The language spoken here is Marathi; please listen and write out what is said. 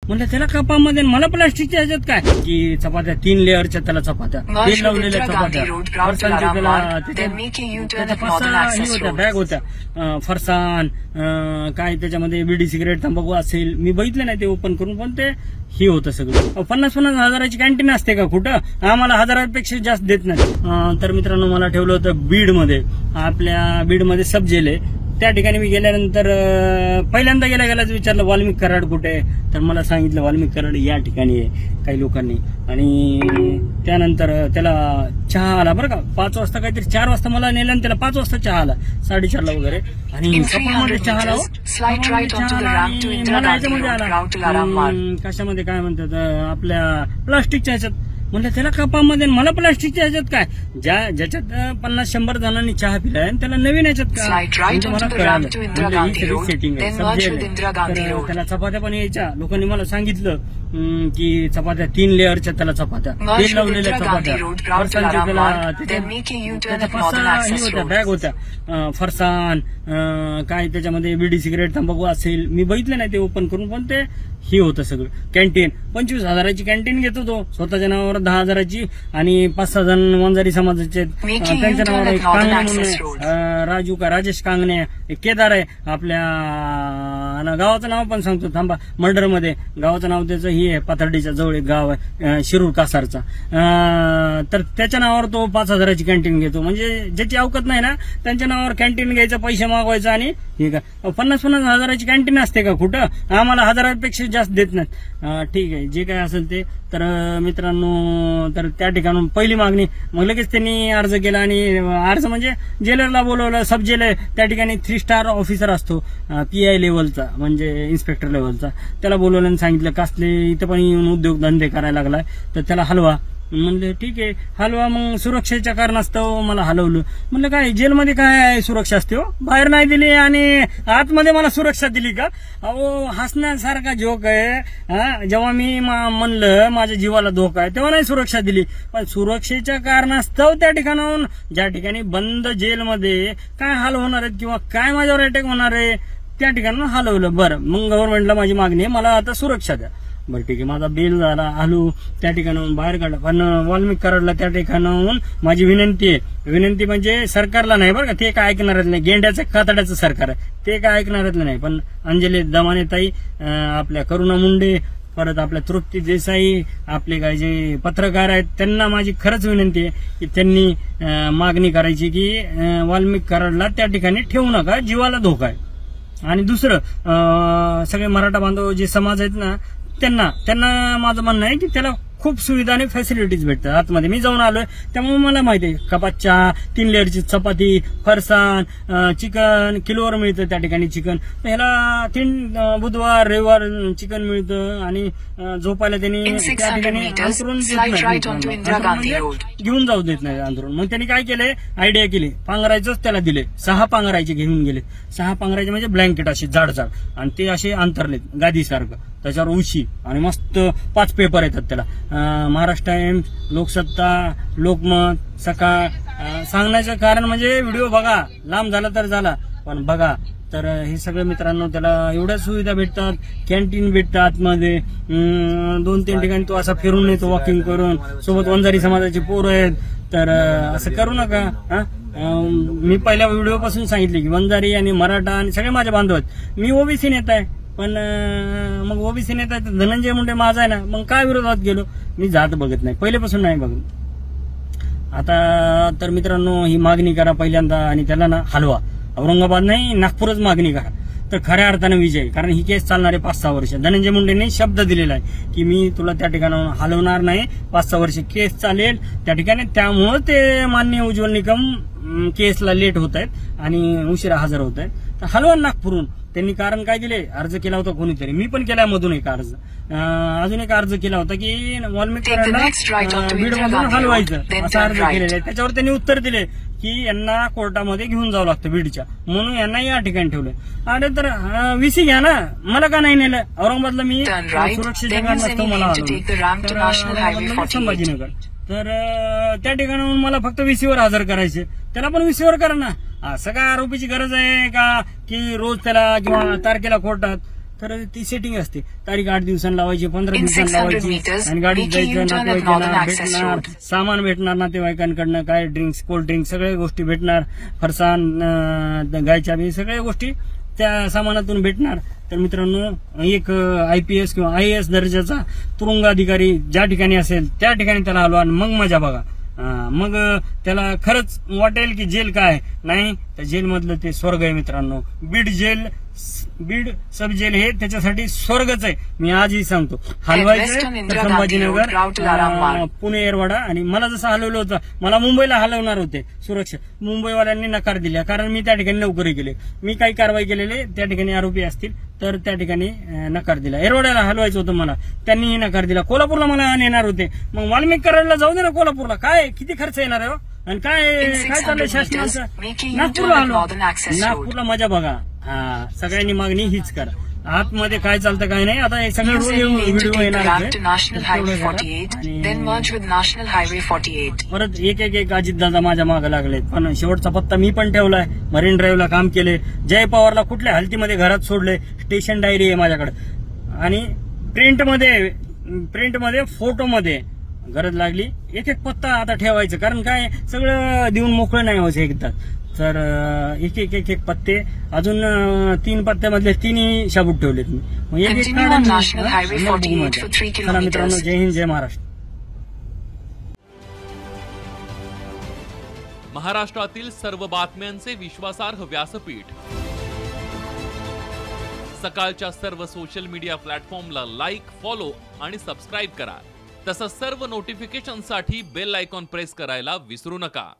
म्हणलं त्याला कपामध्ये मला प्लास्टिकच्या ह्याच्यात काय की चपात्या 3 लेअरच्या त्याला चपात्या तेल लावलेल्या चपात्या होत्या बॅग होत्या फरसाण काय त्याच्यामध्ये बिडी सिगरेट तंबाखू असेल मी बघितलं नाही ते ओपन करून पण ते हे होतं सगळं 50-50 हजाराची कॅन्टीन असते का कुठं आम्हाला हजारापेक्षा जास्त देत नाही तर मित्रांनो मला ठेवलं होतं बीडमध्ये आपल्या बीडमध्ये सब जेल आहे त्या ठिकाणी मी गेल्यानंतर पहिल्यांदा गेल्याच विचारलं वाल्मिक कराड कुठे तर मला सांगितलं वाल्मिक कराड या ठिकाणी आहे काही लोकांनी आणि त्यानंतर त्याला चहा आला बरं का 5 वाजता काहीतरी 4 वाजता मला नेलं आणि त्याला 5 वाजता चहा आला 4:30ला वगैरे आणि कपामध्ये चहा आला मला याच्यामध्ये आला कशामध्ये काय म्हणतात आपल्या प्लास्टिकच्या ह्याच्यात म्हणलं त्याला कपामध्ये मला प्लास्टिकच्या ह्याच्यात काय ज्याच्यात 50-100 जणांनी चहा पिलाय आणि त्याला नवीन ह्याच्यात काय मला कळालं सेटिंग त्याला चपात्या पण यायच्या लोकांनी मला सांगितलं की चपात्या 3 लेअरच्या त्याला चपात्या तेल लावलेल्या चपात्या होत्या बॅग होत्या फरसाण काय त्याच्यामध्ये बिडी सिगरेट तंबाखू असेल मी बघितलं नाही ते ओपन करून पण ते हे होतं सगळं कॅन्टीन 25 हजाराची कॅन्टीन घेतो तो स्वतःच्या नावावर 10 हजाराची आणि 5-6 जण वंजारी समाजाचे त्यांच्या नावावर कांगणे राजू का राजेश कांगणे केदार आहे आपल्या गावाचं नाव पण सांगतो थांबा मर्डर मध्ये गावाचं नाव त्याचं हे आहे पाथर्डीच्या जवळ एक गाव आहे शिरूर कासारचा तर त्याच्या नावावर तो 5 हजाराची कॅन्टीन घेतो म्हणजे ज्याची अवकत नाही ना त्यांच्या नावावर कॅन्टीन घ्यायचं पैसे मागवायचं आणि हे का 50-50 हजाराची कॅन्टीन असते का कुठं आम्हाला हजारापेक्षा जास्त देत नाहीत ठीक आहे जे काय असेल ते तर मित्रांनो तर त्या ठिकाणून पहिली मागणी मग लगेच त्यांनी अर्ज केला आणि अर्ज म्हणजे जेलरला बोलवलं सब जेल आहे त्या ठिकाणी 3 स्टार ऑफिसर असतो PI लेवलचा म्हणजे इन्स्पेक्टर लेवलचा त्याला बोलवलं आणि सांगितलं कसले इथं पण येऊन उद्योगधंदे करायला लागलाय तर त्याला हलवा म्हणलं ठीक आहे हलवा मग सुरक्षेच्या कारणास्तव मला हलवलं म्हणलं काय जेलमध्ये काय सुरक्षा असते हो बाहेर नाही दिली आणि आतमध्ये मला सुरक्षा दिली का अहो हसण्यासारखा जोक आहे जेव्हा मी म्हणलं माझ्या जीवाला धोका आहे तेव्हा नाही सुरक्षा दिली पण सुरक्षेच्या कारणास्तव त्या ठिकाणाहून ज्या ठिकाणी बंद जेलमध्ये काय हाल होणार आहेत किंवा काय माझ्यावर अटॅक होणार आहे त्या ठिकाणाहून हलवलं बरं मग गव्हर्नमेंटला माझी मागणी आहे मला आता सुरक्षा द्या बरं ठीक आहे माझा बेल झाला आलो त्या ठिकाणाहून बाहेर काढला पण वाल्मिक कराडला त्या ठिकाणाहून माझी विनंती आहे विनंती म्हणजे सरकारला नाही बरं का ते काय ऐकणारच नाही गेंड्याचं कातड्याचं सरकार आहे ते काय ऐकणारच नाही पण अंजली दमाने ताई आपल्या करुणा मुंडे परत आपल्या तृप्ती देसाई आपले काय जे पत्रकार आहेत त्यांना माझी खरंच विनंती आहे की त्यांनी मागणी करायची की वाल्मिक कराडला त्या ठिकाणी ठेवू नका जीवाला धोका आहे आणि दुसरं सगळे मराठा बांधव जे समाज आहेत ना त्यांना माझं म्हणणं आहे की त्याला खूप सुविधा आणि फॅसिलिटीज भेटतात आतमध्ये मी जाऊन आलोय त्यामुळे मला माहिती आहे कपात चहा 3 लेअरची चपाती फरसाण चिकन किलोवर मिळतं त्या ठिकाणी चिकन ह्याला 3 बुधवार रविवार चिकन मिळतं आणि झोपायला त्यांनी त्या ठिकाणी अंतरून घेऊन जाऊ देत नाही अंतरून मग त्यांनी काय केलंय आयडिया केली पांघरायचंच त्याला दिले 6 पांघरायचे घेऊन गेले 6 पांघरायचे म्हणजे ब्लँकेट असे जाड आणि ते असे अंतरलेत गादीसारखं त्याच्यावर उशी आणि मस्त 5 पेपर येतात त्याला महाराष्ट्र टाइम्स लोकसत्ता लोकमत सकाळ सांगण्याचं कारण म्हणजे व्हिडिओ बघा लांब झाला तर झाला पण बघा तर हे सगळं मित्रांनो त्याला एवढ्या सुविधा भेटतात कॅन्टीन भेटतात आतमध्ये 2-3 ठिकाणी तो असा फिरून येतो वॉकिंग करून सोबत वंजारी समाजाची पोरं आहेत तर असं करू नका मी पहिल्या व्हिडिओ पासून सांगितले की वंजारी आणि मराठा आणि सगळे माझे बांधव आहेत मी ओबीसी नेता आहे पण मग ओबीसी नेता धनंजय मुंडे माझा आहे ना मग काय विरोधात गेलो मी जात बघत नाही पहिल्यापासून नाही बघत आता तर मित्रांनो ही मागणी करा पहिल्यांदा आणि त्याला ना हलवा औरंगाबाद नाही नागपूरच मागणी करा तर खऱ्या अर्थानं विजय कारण ही केस चालणार आहे 5-6 वर्ष धनंजय मुंडेंनी शब्द दिलेला आहे की मी तुला त्या ठिकाणाहून हलवणार नाही 5-6 वर्ष केस चालेल त्या ठिकाणी त्यामुळे ते माननीय उज्ज्वल निकम केसला लेट होत आहेत आणि उशिरा हजर होत आहेत तर हलवा नागपूरहून त्यांनी कारण काय दिले अर्ज केला होता कोणीतरी मी पण केला मधून एक अर्ज अजून एक अर्ज केला होता की वाल्मिक कराडला बीडमधून हलवायचं असा अर्ज केलेला आहे त्याच्यावर त्यांनी उत्तर दिले की यांना कोर्टामध्ये घेऊन जावं लागतं बीडच्या म्हणून यांना या ठिकाणी ठेवलं अरे तर VC घ्या ना मला का नाही नेलं औरंगाबादला मी सुरक्षेच्या कारणास्तव मला संभाजीनगर तर त्या ठिकाणाहून मला फक्त VCवर हजर करायचे त्याला पण VCवर करा ना असं काय आरोपीची गरज आहे का की रोज त्याला किंवा तारखेला कोर्टात तर ती सेटिंग असते. तारीख 8 दिवसांनी लावायची, 15 दिवसांनी लावायची, आणि गाडीत जायचं, नातेवाईकांना भेटणार, सामान भेटणार नातेवाईकांकडनं, काय ड्रिंक्स, कोल्ड ड्रिंक्स सगळ्या गोष्टी भेटणार, फरसाण, गायच्या बी सगळ्या गोष्टी त्या सामानातून भेटणार. तर मित्रांनो, एक IPS किंवा IAS दर्जाचा तुरुंग अधिकारी ज्या ठिकाणी असेल त्या ठिकाणी त्याला आलो आणि मग मजा बघा. मग त्याला खरंच वाटेल की जेल काय नाही, तर जेल मधलं ते स्वर्ग आहे मित्रांनो. बीड सब जेल हे त्याच्यासाठी स्वर्गच आहे. मी आजही सांगतो, हलवायचं तर संभाजीनगर, पुणे, एरवाडा. आणि मला जसं हलवलं होतं, मला मुंबईला हलवणार होते सुरक्षा, मुंबईवाल्यांनी नकार दिला, कारण मी त्या ठिकाणी नोकरी केली, मी काही कारवाई केलेली, त्या ठिकाणी आरोपी असतील तर त्या ठिकाणी नकार दिला. एरवाड्याला हलवायचं होतं मला, त्यांनीही नकार दिला. कोल्हापूरला मला नेणार होते, मग वाल्मिक कराडला जाऊ दे ना कोल्हापूरला, काय किती खर्च येणार आहे आणि काय चाललंय शासनाचं. नागपूरला आलो, नागपूरला मजा बघा. सगळ्यांनी मागणी हीच करा. आतमध्ये काय चालतं काय नाही, आता हे सगळे व्हिडिओ येणार. परत एक अजितदादा माझ्या मागे लागले, पण शेवटचा पत्ता मी पण ठेवलाय. मरीन ड्राईव्हला काम केले, जय पवारला कुठल्या हलतीमध्ये घरात सोडले, स्टेशन डायरी आहे माझ्याकडे, आणि प्रिंटमध्ये फोटोमध्ये गरज लागली एक पत्ता आता ठेवायचं, कारण काय सगळं देऊन मोकळं नाही व्हायचं एकदा. तर एक पत्ते अजून 3 पत्त्यामधले 3ही शाबूत ठेवलेत मी. मग एक चला मित्रांनो, जय हिंद, जय महाराष्ट्र. महाराष्ट्रातील सर्व बातम्यांचे विश्वासार्ह व्यासपीठ. सकाळच्या सर्व सोशल मीडिया प्लॅटफॉर्मला लाईक, फॉलो आणि सबस्क्राईब करा. तसंच सर्व नोटिफिकेशनसाठी बेल आयकॉन प्रेस करायला विसरू नका.